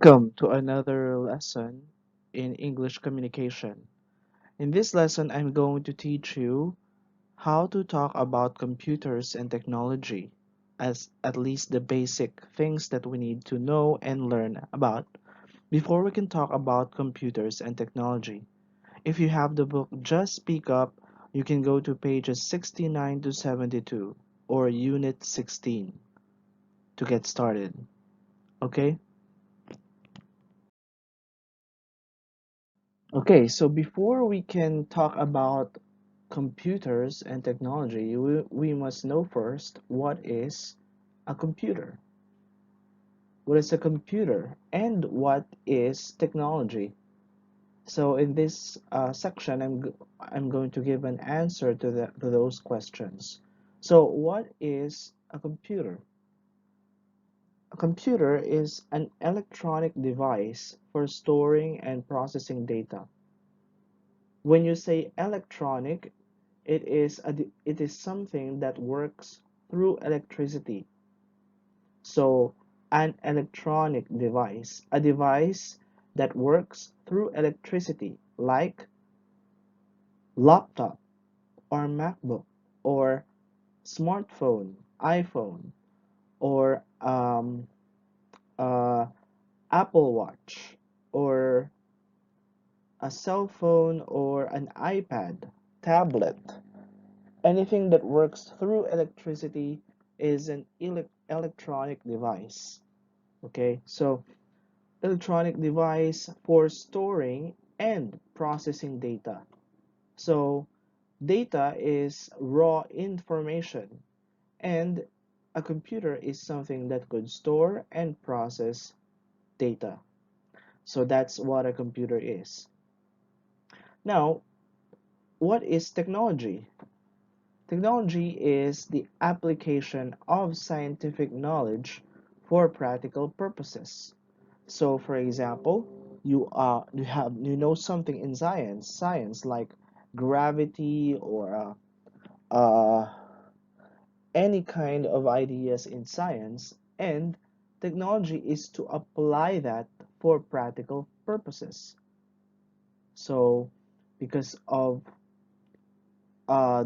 Welcome to another lesson in English communication. In this lesson, I'm going to teach you how to talk about computers and technology, as at least the basic things that we need to know and learn about before we can talk about computers and technology. If you have the book Just Speak Up, you can go to pages 69 to 72 or Unit 16 to get started. Okay? Okay, so before we can talk about computers and technology, we must know first what is a computer. What is a computer and what is technology? So in this section, I'm going to give an answer to those questions. So what is a computer? A computer is an electronic device for storing and processing data. When you say electronic, it is something that works through electricity. So an electronic device, a device that works through electricity, like laptop or MacBook or smartphone, iPhone, or uh, Apple Watch, or a cell phone or an iPad, tablet. Anything that works through electricity is an electronic device. Okay, so electronic device for storing and processing data. So data is raw information, and a computer is something that could store and process data. So that's what a computer is. Now, what is technology? Technology is the application of scientific knowledge for practical purposes. So, for example, you know something in science like gravity or uh, any kind of ideas in science, and technology is to apply that for practical purposes. So, because of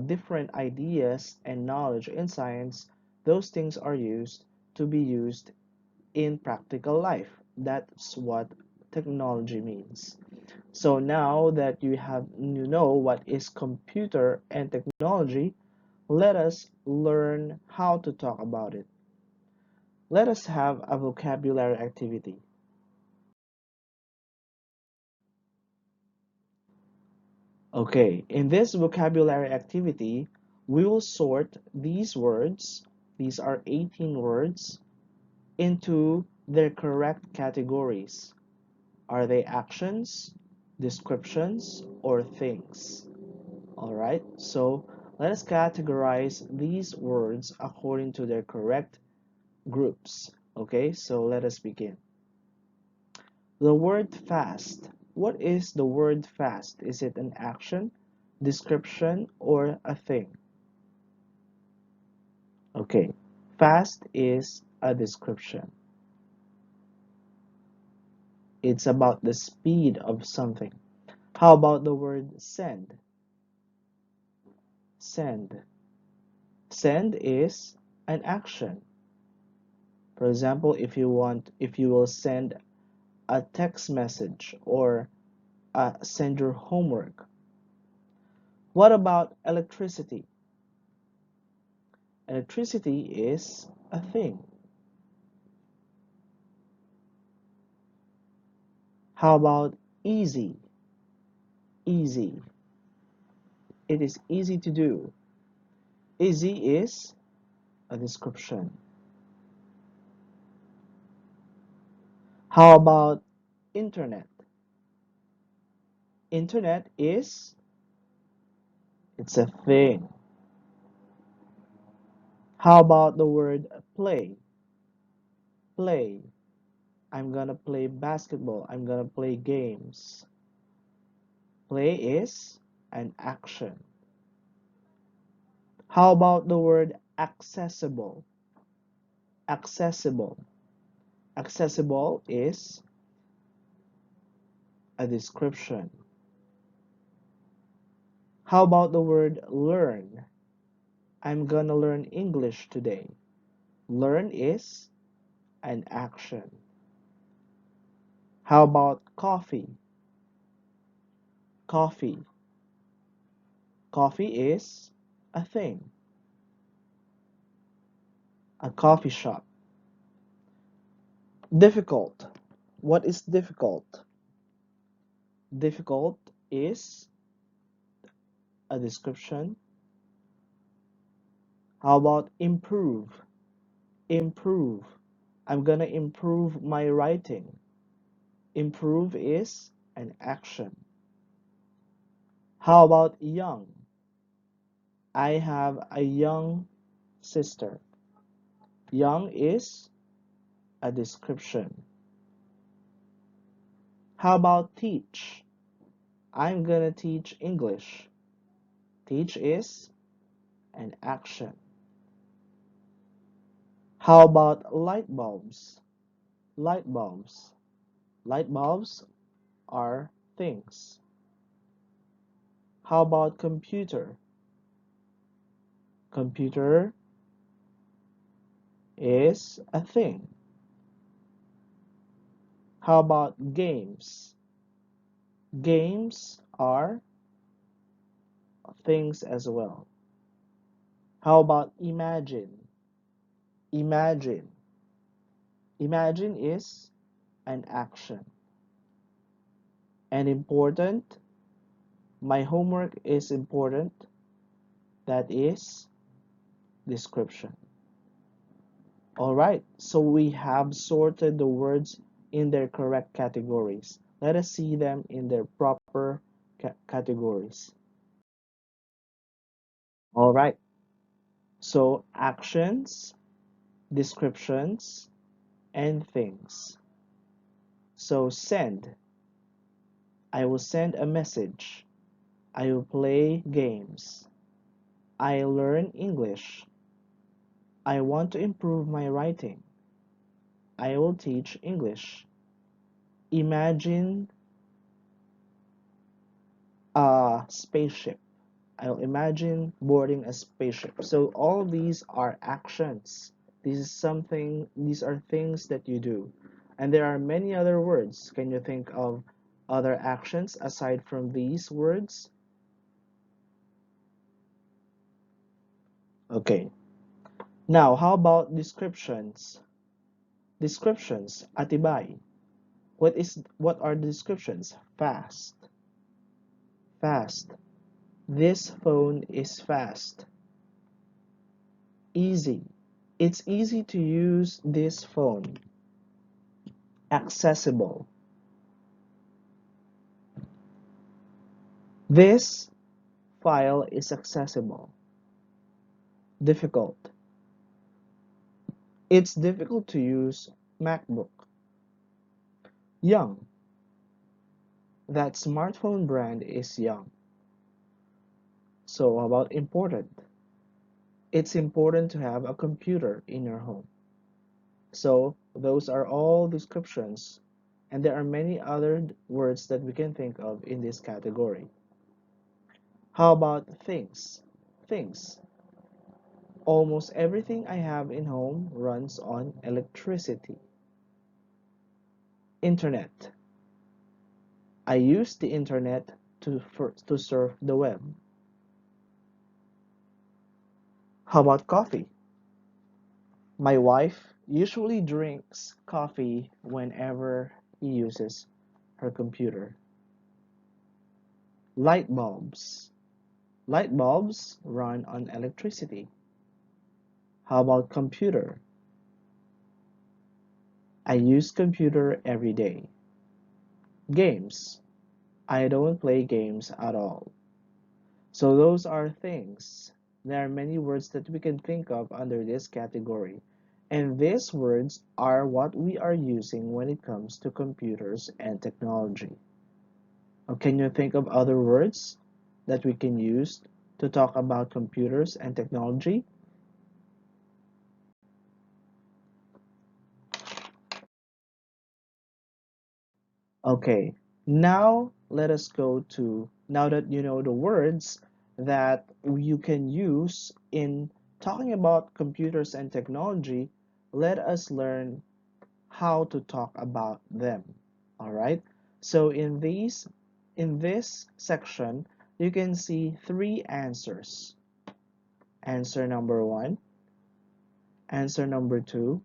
different ideas and knowledge in science, those things are used to be used in practical life. That's what technology means. So now that you know what is computer and technology, let us learn how to talk about it. Let us have a vocabulary activity. Okay, in this vocabulary activity, we will sort these words, these are 18 words, into their correct categories. Are they actions, descriptions, or things? All right, so let us categorize these words according to their correct groups. Okay, so let us begin. The word fast. What is the word fast? Is it an action, description, or a thing? Okay, fast is a description. It's about the speed of something. How about the word send? Send. Send is an action. For example, if you will send a text message or send your homework. What about electricity? Electricity is a thing. How about easy? Easy. It is easy to do. Easy is a description. How about internet? Internet is it's a thing. How about the word play? Play. I'm gonna play basketball. I'm gonna play games. Play is an action. How about the word accessible? Accessible. Accessible is a description. How about the word learn? I'm gonna learn English today. Learn is an action. How about coffee? Coffee. Coffee is a thing. A coffee shop. Difficult. What is difficult? Difficult is a description. How about improve? Improve. I'm gonna improve my writing. Improve is an action. How about young? I have a young sister. Young is a description. How about teach? I'm gonna teach English. Teach is an action. How about light bulbs? Light bulbs. Light bulbs are things. How about computer? Computer is a thing. How about games? Games are things as well. How about imagine? Imagine. Imagine is an action. And important, my homework is important. That is description. All right, so we have sorted the words in their correct categories. Let us see them in their proper categories. All right, so actions, descriptions, and things. So send. I will send a message. I will play games. I learn English. I want to improve my writing. I will teach English. Imagine a spaceship. I'll imagine boarding a spaceship. So all these are actions. These are things that you do. And there are many other words. Can you think of other actions aside from these words? Okay. Now, how about descriptions? Descriptions, atibay. What are the descriptions? Fast. Fast. This phone is fast. Easy. It's easy to use this phone. Accessible. This file is accessible. Difficult. It's difficult to use MacBook. Young. That smartphone brand is young. So, about important? It's important to have a computer in your home. So, those are all descriptions, and there are many other words that we can think of in this category. How about things? Things. Almost everything I have in home runs on electricity. Internet. I use the internet to surf the web. How about coffee? My wife usually drinks coffee whenever he uses her computer. Light bulbs. Light bulbs run on electricity. How about computer? I use computer every day. Games. I don't play games at all. So those are things. There are many words that we can think of under this category. And these words are what we are using when it comes to computers and technology. Can you think of other words that we can use to talk about computers and technology? Okay, Now let us go to, now that you know the words that you can use in talking about computers and technology, let us learn how to talk about them. All right. So in this section, you can see three answers. Answer number one, answer number two,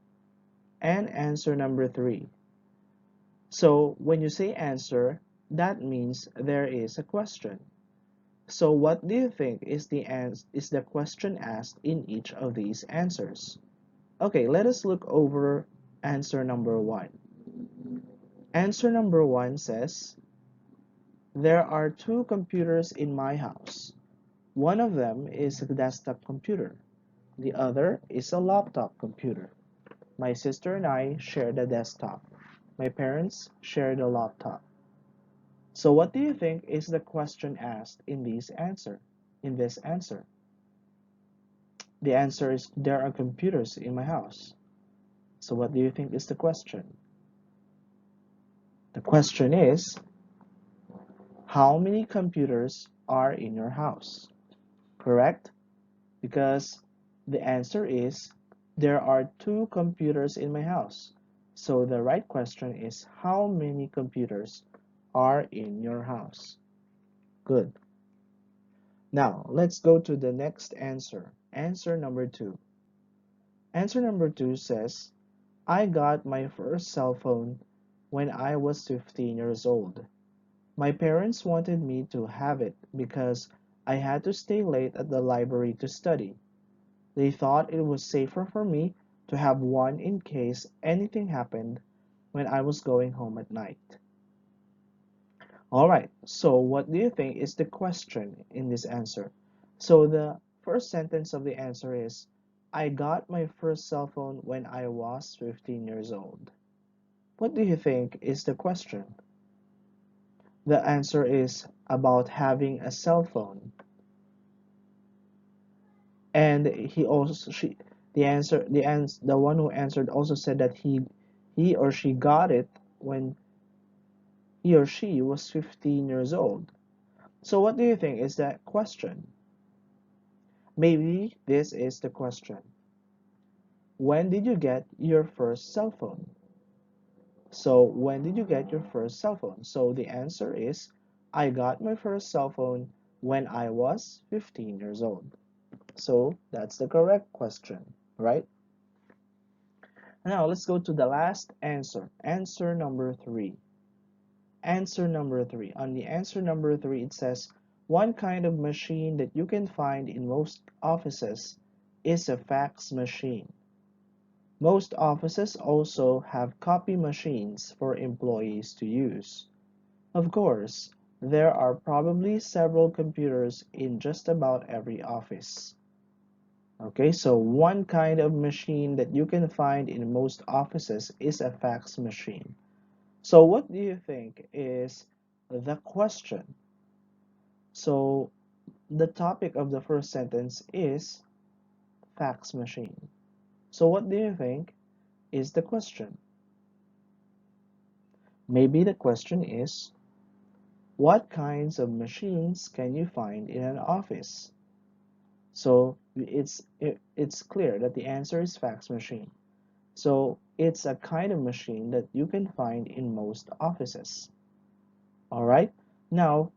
and answer number three. So when you say answer, that means there is a question. So what do you think is the question asked in each of these answers? Okay, let us look over answer number one. Answer number one says, there are two computers in my house. One of them is a desktop computer. The other is a laptop computer. My sister and I share the desktop. My parents share the laptop. So what do you think is the question asked in this answer? The answer is there are computers in my house. So what do you think is the question? The question is, how many computers are in your house? Correct? Because the answer is, there are two computers in my house. So the right question is, how many computers are in your house? Good. Now, let's go to the next answer. Answer number two. Answer number two says, I got my first cell phone when I was 15 years old. My parents wanted me to have it because I had to stay late at the library to study. They thought it was safer for me to have one in case anything happened when I was going home at night. Alright, so what do you think is the question in this answer? So the first sentence of the answer is, I got my first cell phone when I was 15 years old. What do you think is the question? The answer is about having a cell phone. And he also she the one who answered also said that he or she got it when he or she was 15 years old. So what do you think is that question? Maybe this is the question. When did you get your first cell phone? So when did you get your first cell phone? So the answer is, I got my first cell phone when I was 15 years old. So that's the correct question, right? Now let's go to the last answer. Answer number three. Answer number three. On the answer number three, it says, one kind of machine that you can find in most offices is a fax machine. Most offices also have copy machines for employees to use. Of course, there are probably several computers in just about every office. Okay, so one kind of machine that you can find in most offices is a fax machine. So what do you think is the question? So the topic of the first sentence is fax machine. So what do you think is the question? Maybe the question is, what kinds of machines can you find in an office? So it's clear that the answer is fax machine. So it's a kind of machine that you can find in most offices. All right, now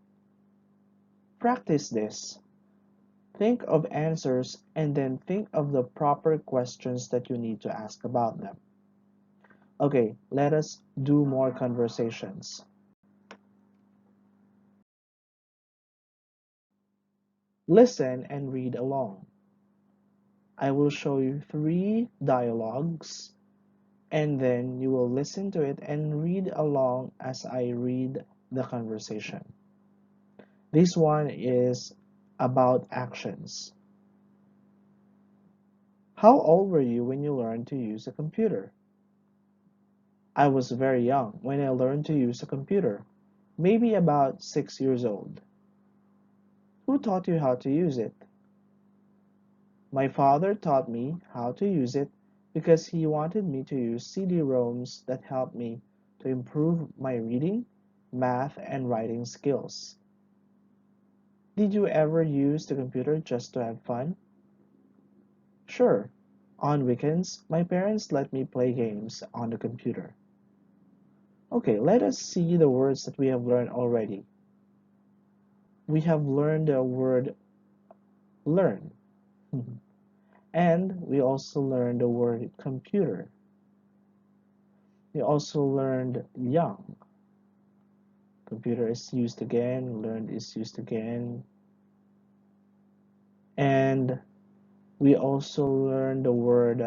practice this. Think of answers and then think of the proper questions that you need to ask about them. Okay, let us do more conversations. Listen and read along. I will show you three dialogues and then you will listen to it and read along as I read the conversation. This one is about actions. How old were you when you learned to use a computer? I was very young when I learned to use a computer, maybe about 6 years old. Who taught you how to use it? My father taught me how to use it because he wanted me to use CD-ROMs that helped me to improve my reading math, and writing skills. Did you ever use the computer just to have fun? Sure. On weekends, my parents let me play games on the computer. Okay, let us see the words that we have learned already. We have learned the word learn, and we also learned the word computer. We also learned young. Computer is used again, learned is used again, and we also learned the word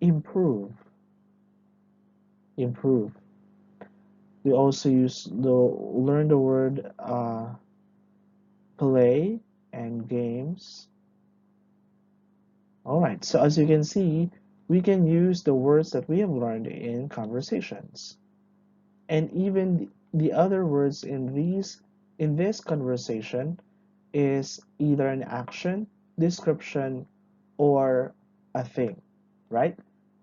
improve. Improve. We also learn the word play and games. All right, so as you can see, we can use the words that we have learned in conversations. And even the other words in this conversation is either an action, description, or a thing, right?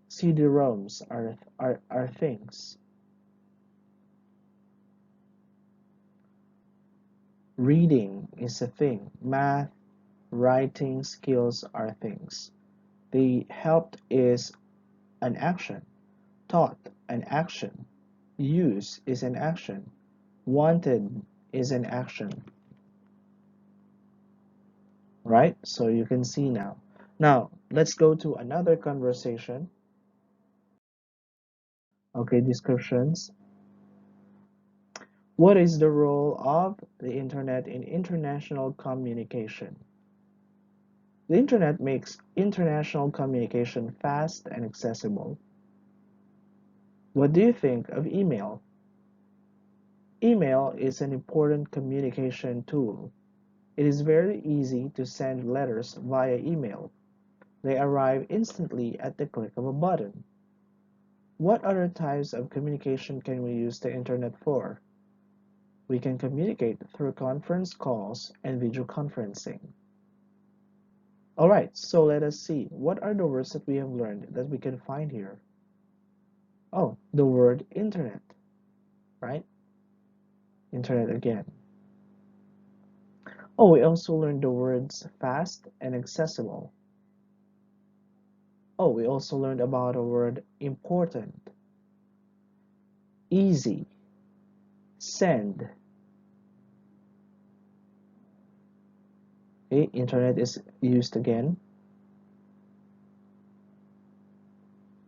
CD-ROMs are things. Reading is a thing. Math, writing skills are things. The helped is an action. Taught, an action. Use is an action. Wanted is an action. Right? So you can see now. Now, let's go to another conversation. Okay, descriptions. What is the role of the internet in international communication? The internet makes international communication fast and accessible. What do you think of email? Email is an important communication tool. It is very easy to send letters via email. They arrive instantly at the click of a button. What other types of communication can we use the internet for? We can communicate through conference calls and video conferencing. Alright, so let us see. What are the words that we have learned that we can find here? Oh, the word internet, right? Internet again. Oh, we also learned the words fast and accessible. Oh, we also learned about the word important, easy, send. Okay, internet is used again.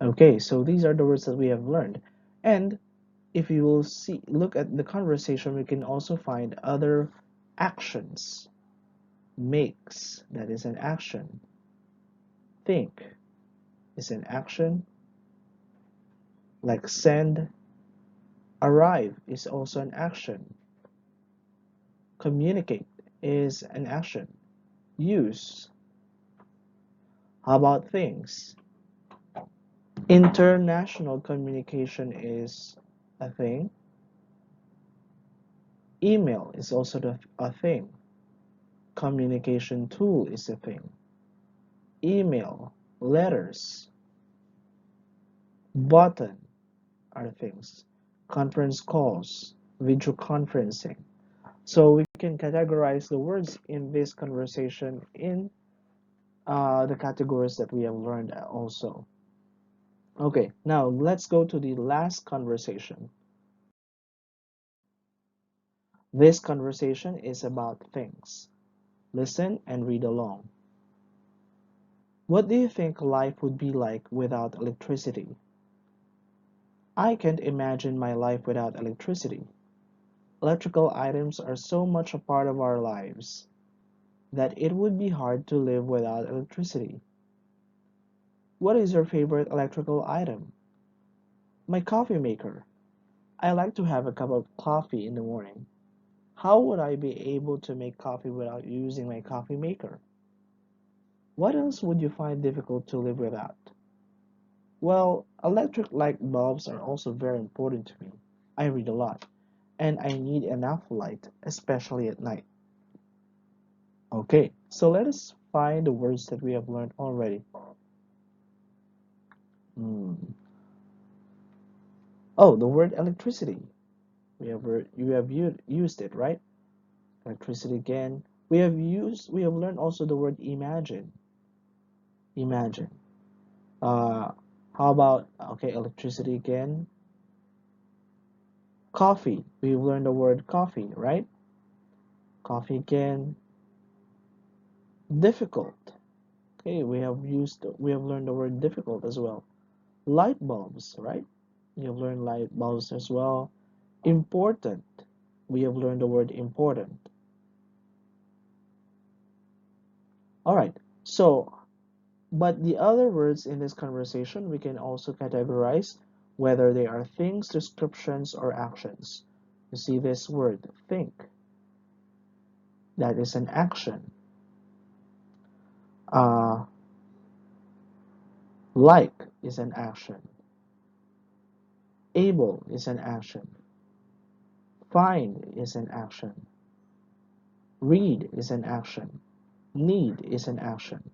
Okay, so these are the words that we have learned. And if you will look at the conversation, we can also find other actions. Makes, that is an action. Think is an action. Like send, arrive is also an action. Communicate is an action. Use. How about things? International communication is a thing. Email is also a thing. Communication tool is a thing. Email, letters, button are things. Conference calls, video conferencing. So we can categorize the words in this conversation in the categories that we have learned also. Okay, now let's go to the last conversation. This conversation is about things. Listen and read along. What do you think life would be like without electricity? I can't imagine my life without electricity. Electrical items are so much a part of our lives that it would be hard to live without electricity. What is your favorite electrical item? My coffee maker. I like to have a cup of coffee in the morning. How would I be able to make coffee without using my coffee maker? What else would you find difficult to live without? Well, electric light bulbs are also very important to me. I read a lot, and I need enough light, especially at night. Okay, so let us find the words that we have learned already. Hmm. Oh, the word electricity. You have used it, right? Electricity again. We have learned also the word imagine. Imagine. Uh, how about, okay, electricity again. Coffee. We've learned the word coffee, right? Coffee again. Difficult. Okay, we have learned the word difficult as well. Light bulbs, right? We have learned light bulbs as well. Important. We have learned the word important. All right. So, but the other words in this conversation, we can also categorize whether they are things, descriptions, or actions. You see this word, think. That is an action. Uh, like is an action. Able is an action. Find is an action. Read is an action. Need is an action.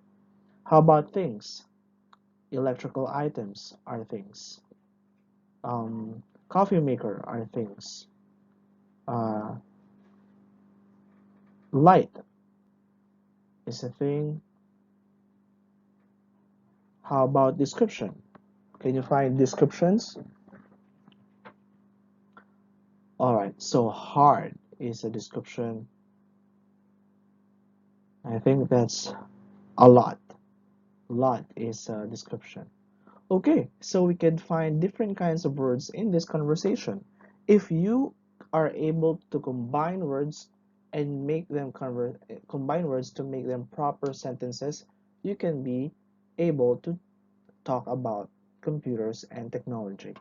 How about things? Electrical items are things. Coffee maker are things. Uh, light is a thing. How about description? Can you find descriptions? All right, so hard is a description. I think that's a lot. Lot is a description. Okay, so we can find different kinds of words in this conversation. If you are able to combine words and make them combine words to make them proper sentences, you can be able to talk about computers and technology.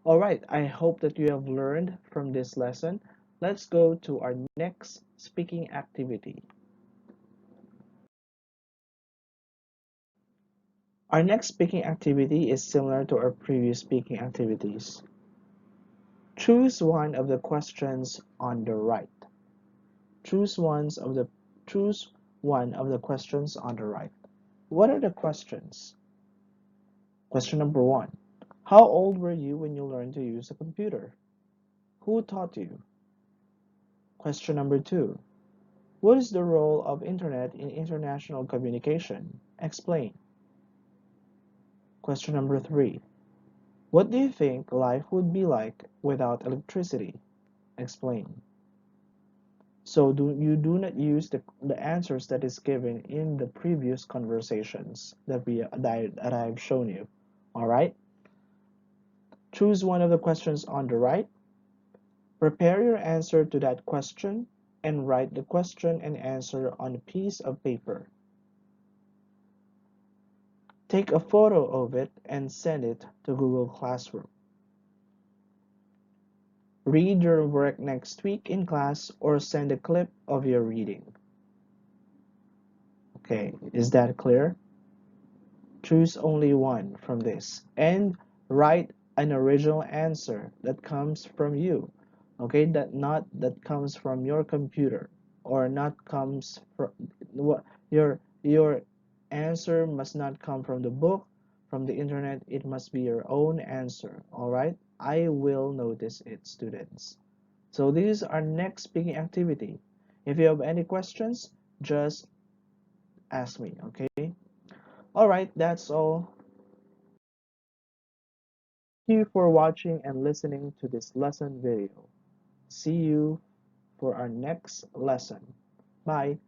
All right, I hope that you have learned from this lesson. Let's go to our next speaking activity. Our next speaking activity is similar to our previous speaking activities. Choose one of the questions on the right. Choose ones of the choose one of the questions on the right. What are the questions? Question number 1. How old were you when you learned to use a computer? Who taught you? Question number 2. What is the role of internet in international communication? Explain. Question number 3. What do you think life would be like without electricity? Explain. So do not use the answers that is given in the previous conversations that I've shown you. All right? Choose one of the questions on the right. Prepare your answer to that question and write the question and answer on a piece of paper. Take a photo of it and send it to Google Classroom. Read your work next week in class or send a clip of your reading. Okay, is that clear? Choose only one from this and write an original answer that comes from you. Okay, that comes from your computer or not comes from what your answer must not come from the book, from the internet. It must be your own answer. All right, I will notice it, students. So this is our next speaking activity. If you have any questions, just ask me. Okay. All right, that's all. Thank you for watching and listening to this lesson video. See you for our next lesson. Bye.